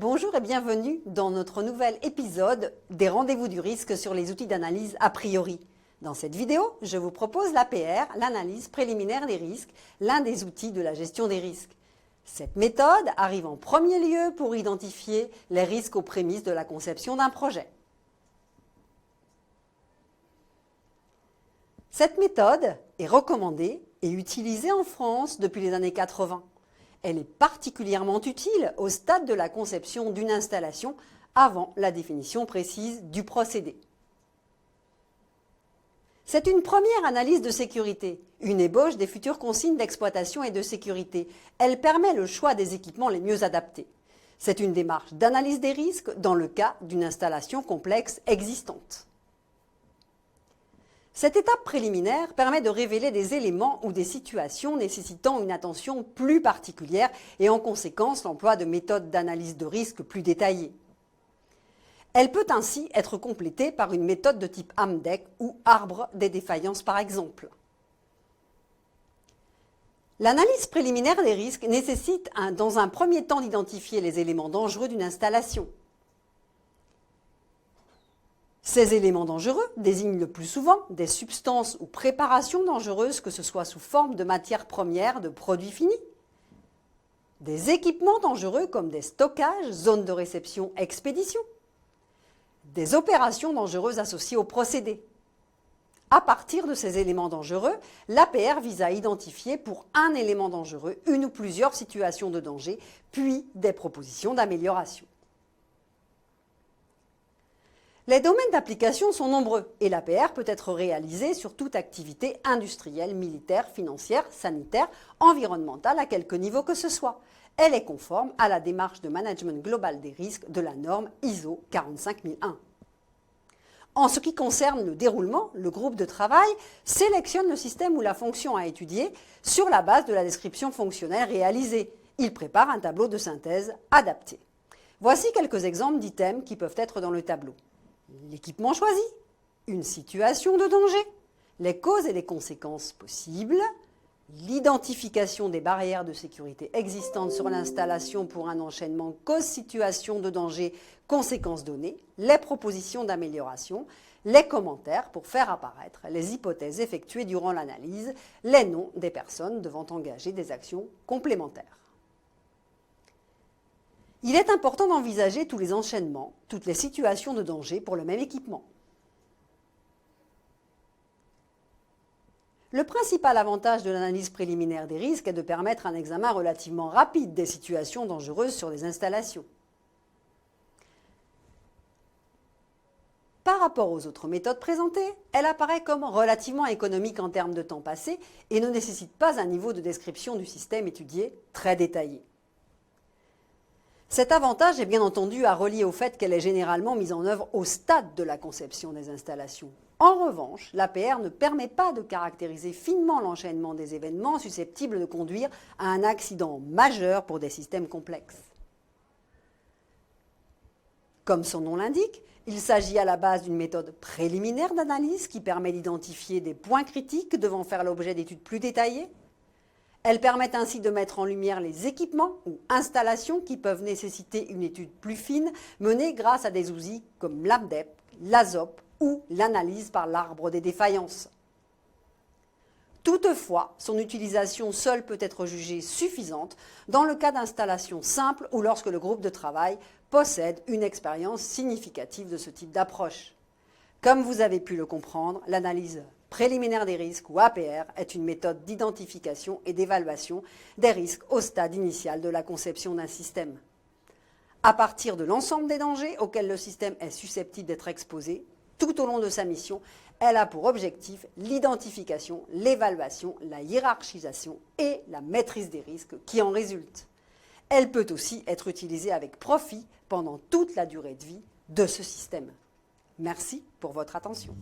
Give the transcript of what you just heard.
Bonjour et bienvenue dans notre nouvel épisode des rendez-vous du risque sur les outils d'analyse a priori. Dans cette vidéo, je vous propose l'APR, l'analyse préliminaire des risques, l'un des outils de la gestion des risques. Cette méthode arrive en premier lieu pour identifier les risques aux prémices de la conception d'un projet. Cette méthode est recommandée et utilisée en France depuis les années 80. Elle est particulièrement utile au stade de la conception d'une installation avant la définition précise du procédé. C'est une première analyse de sécurité, une ébauche des futures consignes d'exploitation et de sécurité. Elle permet le choix des équipements les mieux adaptés. C'est une démarche d'analyse des risques dans le cas d'une installation complexe existante. Cette étape préliminaire permet de révéler des éléments ou des situations nécessitant une attention plus particulière et en conséquence l'emploi de méthodes d'analyse de risque plus détaillées. Elle peut ainsi être complétée par une méthode de type AMDEC ou arbre des défaillances par exemple. L'analyse préliminaire des risques nécessite dans un premier temps d'identifier les éléments dangereux d'une installation. Ces éléments dangereux désignent le plus souvent des substances ou préparations dangereuses, que ce soit sous forme de matières premières, de produits finis, des équipements dangereux comme des stockages, zones de réception, expédition, des opérations dangereuses associées au procédé. À partir de ces éléments dangereux, l'APR vise à identifier pour un élément dangereux une ou plusieurs situations de danger, puis des propositions d'amélioration. Les domaines d'application sont nombreux et l'APR peut être réalisée sur toute activité industrielle, militaire, financière, sanitaire, environnementale à quelque niveau que ce soit. Elle est conforme à la démarche de management global des risques de la norme ISO 45001. En ce qui concerne le déroulement, le groupe de travail sélectionne le système ou la fonction à étudier sur la base de la description fonctionnelle réalisée. Il prépare un tableau de synthèse adapté. Voici quelques exemples d'items qui peuvent être dans le tableau. L'équipement choisi, une situation de danger, les causes et les conséquences possibles, l'identification des barrières de sécurité existantes sur l'installation pour un enchaînement cause-situation de danger, conséquences données, les propositions d'amélioration, les commentaires pour faire apparaître les hypothèses effectuées durant l'analyse, les noms des personnes devant engager des actions complémentaires. Il est important d'envisager tous les enchaînements, toutes les situations de danger pour le même équipement. Le principal avantage de l'analyse préliminaire des risques est de permettre un examen relativement rapide des situations dangereuses sur les installations. Par rapport aux autres méthodes présentées, elle apparaît comme relativement économique en termes de temps passé et ne nécessite pas un niveau de description du système étudié très détaillé. Cet avantage est bien entendu à relier au fait qu'elle est généralement mise en œuvre au stade de la conception des installations. En revanche, l'APR ne permet pas de caractériser finement l'enchaînement des événements susceptibles de conduire à un accident majeur pour des systèmes complexes. Comme son nom l'indique, il s'agit à la base d'une méthode préliminaire d'analyse qui permet d'identifier des points critiques devant faire l'objet d'études plus détaillées. Elles permettent ainsi de mettre en lumière les équipements ou installations qui peuvent nécessiter une étude plus fine menée grâce à des outils comme l'AMDEP, l'ASOP ou l'analyse par l'arbre des défaillances. Toutefois, son utilisation seule peut être jugée suffisante dans le cas d'installations simples ou lorsque le groupe de travail possède une expérience significative de ce type d'approche. Comme vous avez pu le comprendre, l'analyse préliminaire des risques ou APR est une méthode d'identification et d'évaluation des risques au stade initial de la conception d'un système. À partir de l'ensemble des dangers auxquels le système est susceptible d'être exposé, tout au long de sa mission, elle a pour objectif l'identification, l'évaluation, la hiérarchisation et la maîtrise des risques qui en résultent. Elle peut aussi être utilisée avec profit pendant toute la durée de vie de ce système. Merci pour votre attention.